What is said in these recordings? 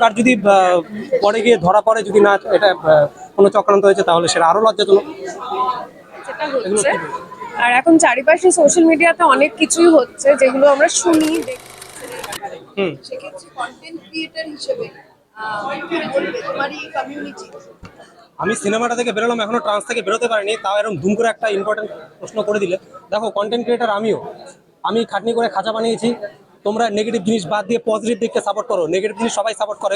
আর যদি পরে গিয়ে ধরা পড়ে যদি না এটা কোনো চক্রান্ত হয়েছে তাহলে সেটা আরো লজ্জাজনক। যেটা হচ্ছে আর এখন চারিপাশে সোশ্যাল মিডিয়াতে অনেক কিছুই হচ্ছে যেগুলো আমরা শুনি সেক্ষেত্রে কন্টেন্ট ক্রিয়েটর হিসেবে কি বলবে তোমার এই কমিউনিটি? আমি সিনেমাটা থেকে বেরোলাম, এখনো ট্রান্স থেকে বেরোতে পারিনি, তাও এরকম ধুম করে একটা ইম্পর্টেন্ট প্রশ্ন করে দিলে। দেখো, কন্টেন্ট ক্রিয়েটার আমি খাটনি করে খাঁচা বানিয়েছি। তোমরা নেগেটিভ জিনিস বাদ দিয়ে পজিটিভ দিককে সাপোর্ট করো। নেগেটিভ জিনিস সবাই সাপোর্ট করে,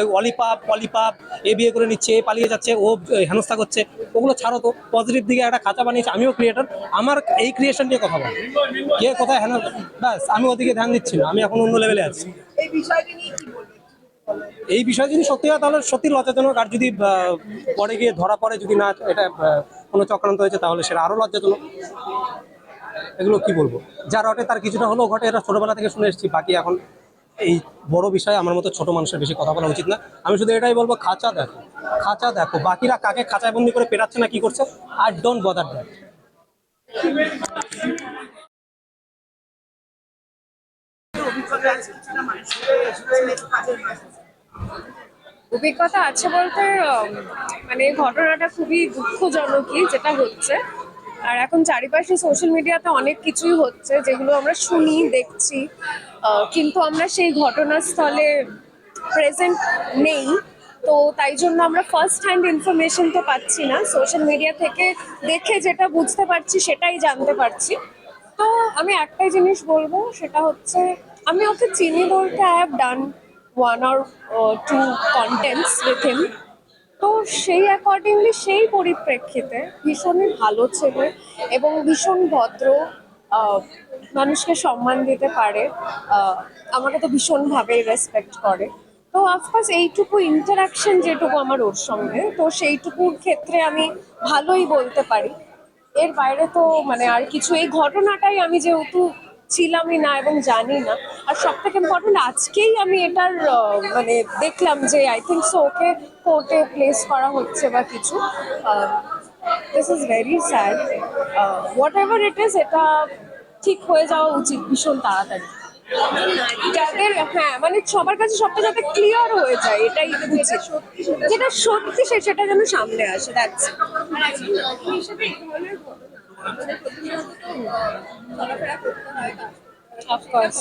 পলিপাপ এ বিয়ে করে নিচ্ছে, এ পালিয়ে যাচ্ছে, ও হেনস্থা করছে, ওগুলো ছাড়ো তো। পজিটিভ দিকে একটা খাঁচা বানিয়েছি, আমিও ক্রিয়েটার, আমার এই ক্রিয়েশন নিয়ে কথা বলো। কে কোথায় ব্যাস আমি ওদিকে ধ্যান দিচ্ছি না, আমি এখন অন্য লেভেলে আছি। এই বিষয়টা নিয়ে কি বলবে? এই বিষয় যদি সত্যি হয় তাহলে সত্যি লজ্জাজনক। আর যদি পরে গিয়ে ধরা পড়ে যদি না এটা কোনো চক্রান্ত হয়েছে তাহলে সেটা আরো লজ্জাজনক। এগুলো কি বলবো, যা রটে তার কিছুটা হলেও ঘটে, এটা ছোটবেলা থেকে শুনে এসেছি। বাকি এখন এই বড় বিষয়ে আমার মতো ছোট মানুষের বেশি কথা বলা উচিত না। আমি শুধু এটাই বলবো, খাঁচা দেখো, খাঁচা দেখো, বাকিরা কাকে খাঁচায় বন্দি করে পেটাচ্ছে না কি করছে, আর ডোন্ট বদার দ্যাট। অভিজ্ঞতা আছে বলতে মানে ঘটনাটা খুবই দুঃখজনকই যেটা হচ্ছে। আর এখন চারিপাশে সোশ্যাল মিডিয়াতে অনেক কিছুই হচ্ছে যেগুলো আমরা শুনি দেখছি, কিন্তু আমরা সেই ঘটনাস্থলে প্রেজেন্ট নেই। তো তাই জন্য আমরা ফার্স্ট হ্যান্ড ইনফরমেশন তো পাচ্ছি না, সোশ্যাল মিডিয়া থেকে দেখে যেটা বুঝতে পারছি সেটাই জানতে পারছি। তো আমি একটাই জিনিস বলবো, সেটা হচ্ছে আমি ওকে চিনি বলতে I have done 1 or 2 contents with him। তো সেই অ্যাকর্ডিংলি সেই পরিপ্রেক্ষিতে ভীষণই ভালো ছেলে এবং ভীষণ ভদ্র, আহ, মানুষকে সম্মান দিতে পারে, আমাকে তো ভীষণভাবে রেসপেক্ট করে। তো অফকোর্স এইটুকু ইন্টারাকশন যেটুকু আমার ওর সঙ্গে, তো সেইটুকুর ক্ষেত্রে আমি ভালোই বলতে পারি। এর বাইরে তো মানে আর কিছু, এই ঘটনাটাই আমি যেহেতু ছিলামই না এবং জানি না। আর সব থেকে ইম্পর্টেন্ট, আজকেই আমি এটার মানে দেখলাম যে আই থিঙ্ক সো ওকে কোর্টে প্লেস করা হচ্ছে বা কিছু। This is very sad. What ever it is, এটা ঠিক হয়ে যাওয়া উচিত ভীষণ তাড়াতাড়ি। যাদের মানে সবার কাছে সবটা যাতে ক্লিয়ার হয়ে যায়, এটাই উচিত। যেটা সত্যি সেটা যেন সামনে আসে, দ্যাটস হিসেবে এই ধরনের আমাদের প্রতিনিয়ত তো চলাফেরা করতে হয়। অফকোর্স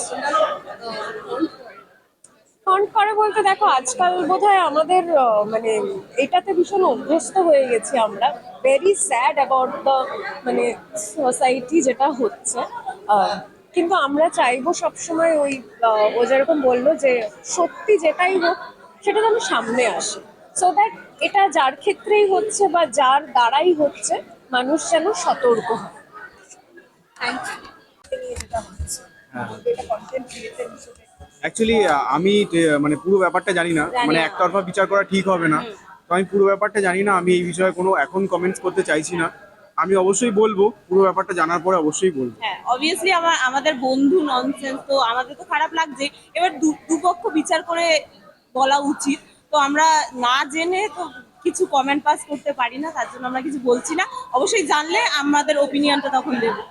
ফন্ট করে বলতে দেখো, আজকাল বোধহয় আমাদের মানে এটাতে ভীষণ অভ্যস্ত হয়ে গেছি আমরা। ভেরি স্যাড অ্যাবাউট দ্য মানে সোসাইটি যেটা হচ্ছে। কিন্তু আমরা চাইবো সবসময় ওই ও যেরকম বললো যে সত্যি যেটাই হোক সেটা যেন সামনে আসে, সো দ্যাট এটা যার ক্ষেত্রেই হচ্ছে বা যার দ্বারাই হচ্ছে মানুষ যেন সতর্ক হয়। Thank you. যেটা হচ্ছে এটা কন্টেন্ট ক্রিয়েটর হিসেবে অ্যাকচুয়ালি আমি মানে পুরো ব্যাপারটা জানি না, মানে একতরফা বিচার করা ঠিক হবে না। তো আমি পুরো ব্যাপারটা জানি না, আমি এই বিষয়ে কোনো এখন কমেন্টস করতে চাইছি না। আমি অবশ্যই বলবো, পুরো ব্যাপারটা জানার পরে অবশ্যই বলবো। হ্যাঁ, অবভিয়াসলি আমাদের বন্ধু ননসেন্স, তো আমাদের তো খারাপ লাগছে। এবার দুপক্ষ বিচার করে বলা উচিত। তো আমরা না জেনে তো কিছু কমেন্ট পাস করতে পারি না, তার জন্য আমরা কিছু বলছি না। অবশ্যই জানলে আমাদের ওপিনিয়নটা তখন দেবো।